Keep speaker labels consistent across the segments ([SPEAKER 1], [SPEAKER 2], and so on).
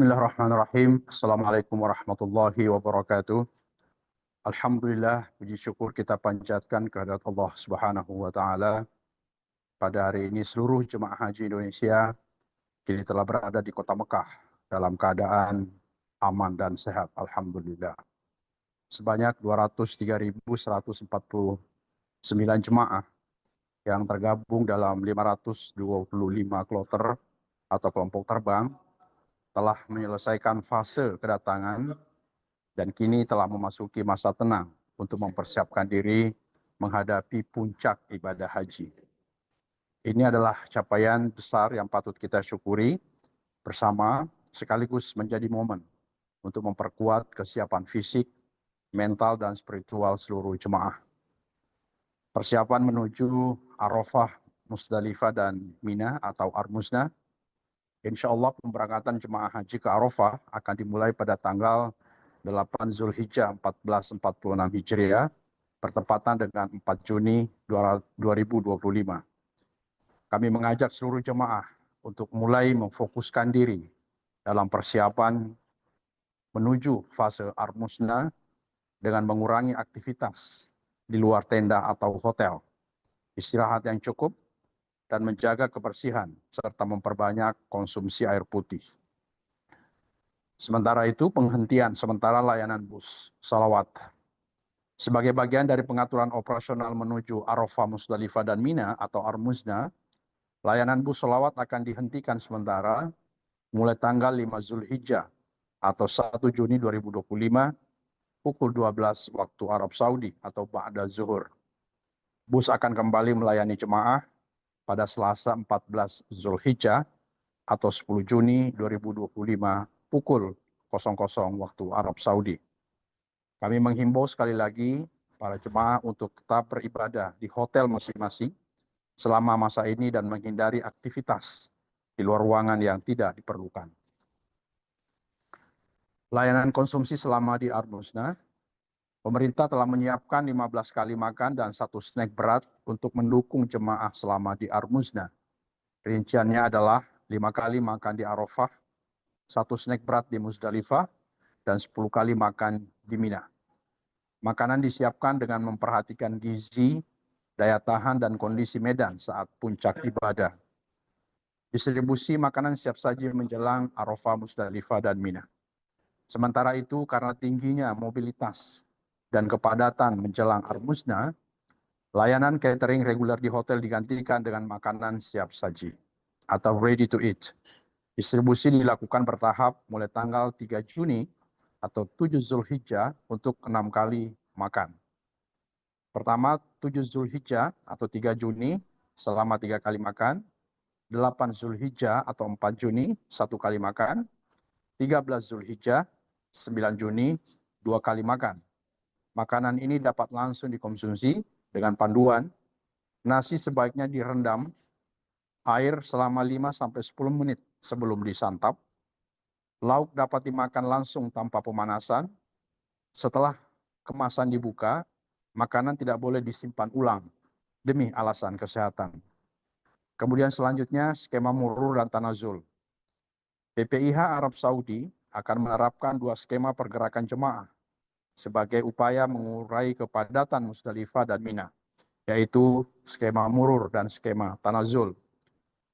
[SPEAKER 1] Bismillahirrahmanirrahim. Assalamualaikum warahmatullahi wabarakatuh. Alhamdulillah, puji syukur kita panjatkan kehadirat Allah Subhanahu wa taala. Pada hari ini seluruh jemaah haji Indonesia kini telah berada di kota Mekah dalam keadaan aman dan sehat. Alhamdulillah. Sebanyak 203.149 jemaah yang tergabung dalam 525 kloter atau kelompok terbang telah menyelesaikan fase kedatangan dan kini telah memasuki masa tenang untuk mempersiapkan diri menghadapi puncak ibadah haji. Ini adalah capaian besar yang patut kita syukuri bersama, sekaligus menjadi momen untuk memperkuat kesiapan fisik, mental, dan spiritual seluruh jemaah. Persiapan menuju Arafah, Musdalifah, dan Mina atau Armusna. Insya Allah pemberangkatan jemaah haji ke Arafah akan dimulai pada tanggal 8 Zulhijjah 1446 Hijriah, bertepatan dengan 4 Juni 2025. Kami mengajak seluruh jemaah untuk mulai memfokuskan diri dalam persiapan menuju fase Armusna dengan mengurangi aktivitas di luar tenda atau hotel, istirahat yang cukup, dan menjaga kebersihan, serta memperbanyak konsumsi air putih. Sementara itu, penghentian sementara layanan bus salawat. Sebagai bagian dari pengaturan operasional menuju Arafah, Musdalifah, dan Mina atau Armusna, layanan bus salawat akan dihentikan sementara mulai tanggal 5 Zulhijjah atau 1 Juni 2025 pukul 12 waktu Arab Saudi atau ba'da zuhur. Bus akan kembali melayani jemaah pada Selasa 14 Zulhijjah atau 10 Juni 2025 pukul 00 waktu Arab Saudi. Kami menghimbau sekali lagi para jemaah untuk tetap beribadah di hotel masing-masing selama masa ini dan menghindari aktivitas di luar ruangan yang tidak diperlukan. Layanan konsumsi selama di Armusna, pemerintah telah menyiapkan 15 kali makan dan 1 snack berat untuk mendukung jemaah selama di Armusna. Rinciannya adalah 5 kali makan di Arafah, 1 snack berat di Musdalifah, dan 10 kali makan di Mina. Makanan disiapkan dengan memperhatikan gizi, daya tahan, dan kondisi medan saat puncak ibadah. Distribusi makanan siap saji menjelang Arafah, Musdalifah, dan Mina. Sementara itu, karena tingginya mobilitas dan kepadatan menjelang Armusna, layanan catering reguler di hotel digantikan dengan makanan siap saji atau ready to eat. Distribusi dilakukan bertahap mulai tanggal 3 Juni atau 7 Zulhijjah untuk 6 kali makan. Pertama, 7 Zulhijjah atau 3 Juni selama 3 kali makan. 8 Zulhijjah atau 4 Juni 1 kali makan. 13 Zulhijjah 9 Juni 2 kali makan. Makanan ini dapat langsung dikonsumsi dengan panduan. Nasi sebaiknya direndam air selama 5-10 menit sebelum disantap. Lauk dapat dimakan langsung tanpa pemanasan. Setelah kemasan dibuka, makanan tidak boleh disimpan ulang demi alasan kesehatan. Kemudian selanjutnya skema murur dan tanazul. PPIH Arab Saudi akan menerapkan 2 skema pergerakan jemaah sebagai upaya mengurai kepadatan Musdalifah dan Mina, yaitu skema murur dan skema tanazul.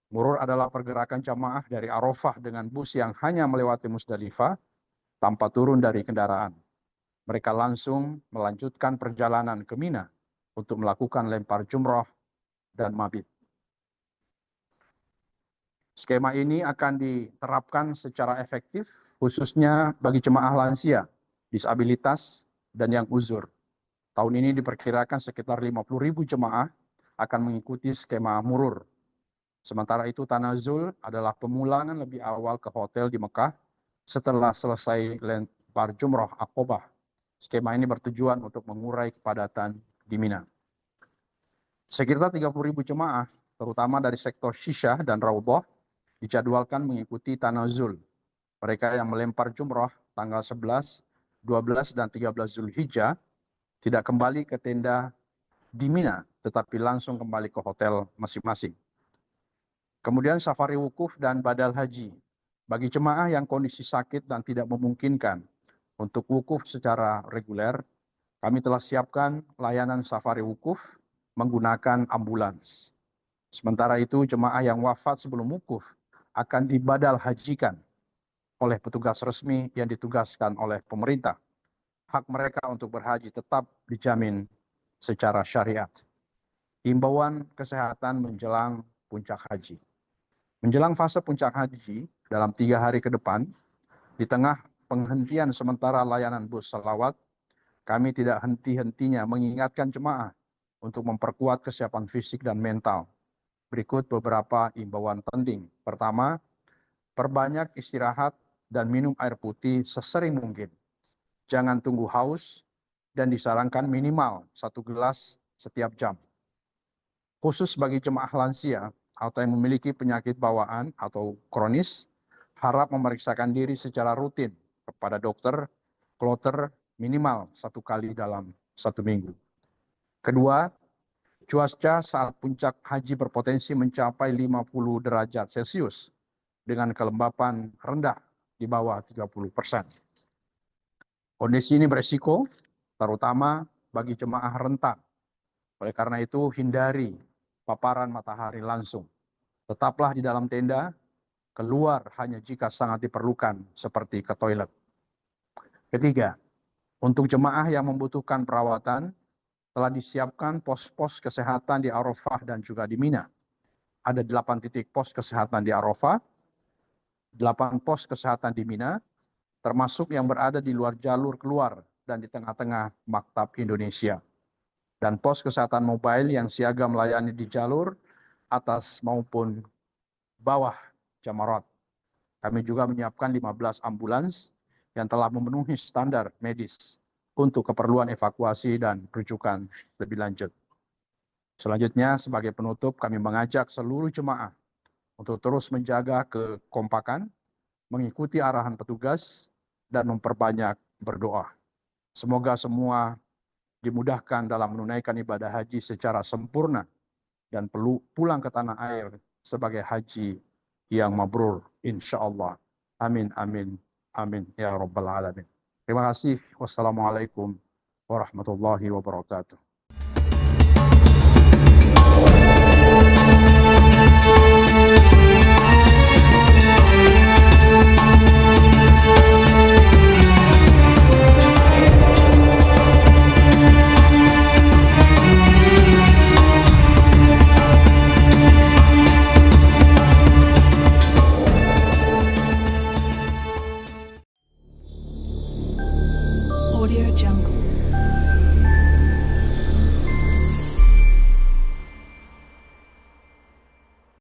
[SPEAKER 1] Murur adalah pergerakan jamaah dari Arafah dengan bus yang hanya melewati Musdalifah tanpa turun dari kendaraan. Mereka langsung melanjutkan perjalanan ke Mina untuk melakukan lempar jumrah dan mabit. Skema ini akan diterapkan secara efektif khususnya bagi jemaah lansia, disabilitas, dan yang uzur. Tahun ini diperkirakan sekitar 50.000 jemaah akan mengikuti skema murur. Sementara itu tanazul adalah pemulangan lebih awal ke hotel di Mekah setelah selesai lempar jumrah Aqobah. Skema ini bertujuan untuk mengurai kepadatan di Mina. Sekitar 30.000 jemaah, terutama dari sektor Syisyah dan Raudhah, dijadwalkan mengikuti tanazul. Mereka yang melempar jumrah tanggal 11, 12, dan 13 Zulhijjah tidak kembali ke tenda di Mina, tetapi langsung kembali ke hotel masing-masing. Kemudian safari wukuf dan badal haji. Bagi jemaah yang kondisi sakit dan tidak memungkinkan untuk wukuf secara reguler, kami telah siapkan layanan safari wukuf menggunakan ambulans. Sementara itu, jemaah yang wafat sebelum wukuf akan dibadal hajikan oleh petugas resmi yang ditugaskan oleh pemerintah. Hak mereka untuk berhaji tetap dijamin secara syariat. Himbauan kesehatan menjelang puncak haji. Menjelang fase puncak haji dalam 3 hari ke depan, di tengah penghentian sementara layanan bus selawat, kami tidak henti-hentinya mengingatkan jemaah untuk memperkuat kesiapan fisik dan mental. Berikut beberapa imbauan penting. Pertama, perbanyak istirahat dan minum air putih sesering mungkin. Jangan tunggu haus dan disarankan minimal 1 gelas setiap jam. Khusus bagi jemaah lansia atau yang memiliki penyakit bawaan atau kronis, harap memeriksakan diri secara rutin kepada dokter, kloter minimal 1 kali dalam 1 minggu. Kedua, cuaca saat puncak haji berpotensi mencapai 50 derajat Celcius dengan kelembapan rendah di bawah 30%. Kondisi ini beresiko terutama bagi jemaah rentan. Oleh karena itu, hindari paparan matahari langsung. Tetaplah di dalam tenda, keluar hanya jika sangat diperlukan seperti ke toilet. Ketiga, untuk jemaah yang membutuhkan perawatan, telah disiapkan pos-pos kesehatan di Arafah dan juga di Mina. Ada 8 titik pos kesehatan di Arafah, 8 pos kesehatan di Mina, termasuk yang berada di luar jalur keluar dan di tengah-tengah Maktab Indonesia. Dan pos kesehatan mobile yang siaga melayani di jalur atas maupun bawah Jamarat. Kami juga menyiapkan 15 ambulans yang telah memenuhi standar medis untuk keperluan evakuasi dan rujukan lebih lanjut. Selanjutnya, sebagai penutup, kami mengajak seluruh jemaah untuk terus menjaga kekompakan, mengikuti arahan petugas, dan memperbanyak berdoa. Semoga semua dimudahkan dalam menunaikan ibadah haji secara sempurna dan pulang ke tanah air sebagai haji yang mabrur, insya Allah. Amin, amin, amin, ya Rabbal Alamin. Terima kasih. Wassalamualaikum warahmatullahi wabarakatuh.
[SPEAKER 2] Audio Jungle.